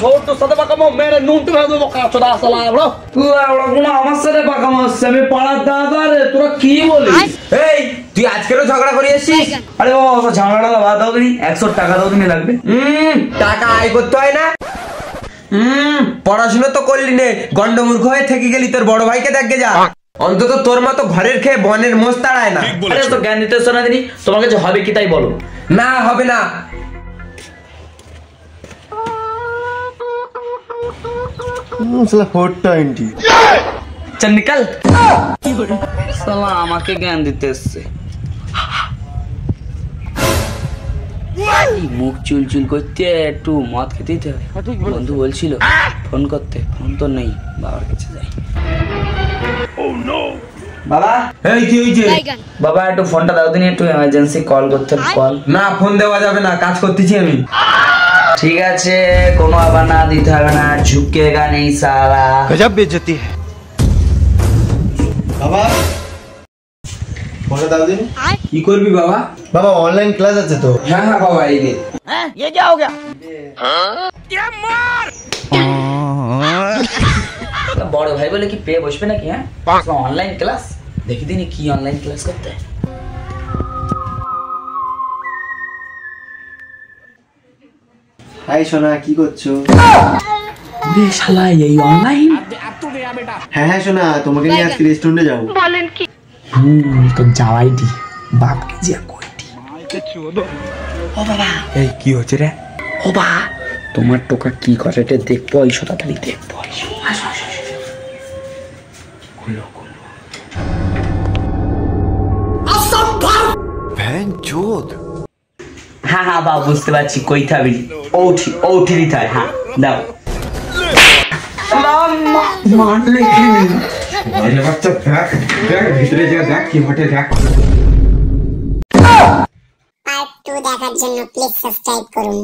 ছোট সাথে পাকামো মেরে নুন তুমি দেবো কাঁচড়া সালা বলো লাউড়া আমার সাথে পাকামো আমি পাড়ার দাদা রে তোরা কি বলিস এই তুই আজকেরও ঝগড়া করে এসেছিস? আরে বাবা ঝামেলাটা বাদ দাও তুমি 100 টাকা দাও তুমি লাগবে টাকা আয় করতে হয় না? পড়াশোনা তো করলি নে, গন্ডমূর্খ হয়ে থেকে গেলি। তোর বড় ভাইকে দেখে যা, অন্তত তোর মতো ঘরের খেয়ে বনের মোষ তাড়ায় না। আরে তো জ্ঞান দিতে শোনা দিনি, তোমার কাছে হবে কি তাই বলো। না হবে না। साला 420 চল নিকাল সালা আমাকে জ্ঞান দিতে এসছে। মুখ চুলচুল করতে একটু মদ খেতে দিতে হয়। বন্ধু বলছিল ফোন করতে, ফোন তো নেই, বাবার কাছে যাই। বাবা এই কি হইছে? বাবা একটু ফোনটা দাও দিন, একটু এমার্জেন্সি কল করতে। কল না, ফোন দেওয়া যাবে না, কাজ করতেছি আমি। ঠিক আছে, কোনো আবার না দিতে হবে না, ঝুঁকেগা নেই সালা। गजब बेइज्जती है বাবা। ফোনটা দাও দিন। কি করবি বাবা? বাবা অনলাইন ক্লাস আছে তো। হ্যাঁ হ্যাঁ বাবা, এই দে। ये क्या हो गया? বড় ভাই বলে কি পেয়ে বসবে নাকি? হ্যাঁ অনলাইন ক্লাস দেখি দিনি কি অনলাইন ক্লাস করতে। হাই সোনা, কি করছো? রে শালা এই অনলাইন। হ্যাঁ হ্যাঁ সোনা, তোমাকে নিয়ে আজকে রেস্টুরেন্টে যাবো। তো যাওয়াই দি, বাপকে যে কইটি। ও বাবা, এই কি হচ্ছে রে? ও বা তোমার টোকা কি করে রে, দেখবো আইসো, তাড়াতাড়ি দেখবো আইসো। আসো আসো আসো, খুলো খুলো। হ্যাঁ হ্যাঁ বাবা বুঝতে পারছি, কই থাকবি ওঠি ওঠি দিতে হয়। হ্যাঁ দাও। মারলে আরে বাচ্চা, দেখ দেখ ভিতরে যা, দেখ কি হটে, দেখ। পার্ট 2 দেখার জন্য প্লিজ সাবস্ক্রাইব করুন।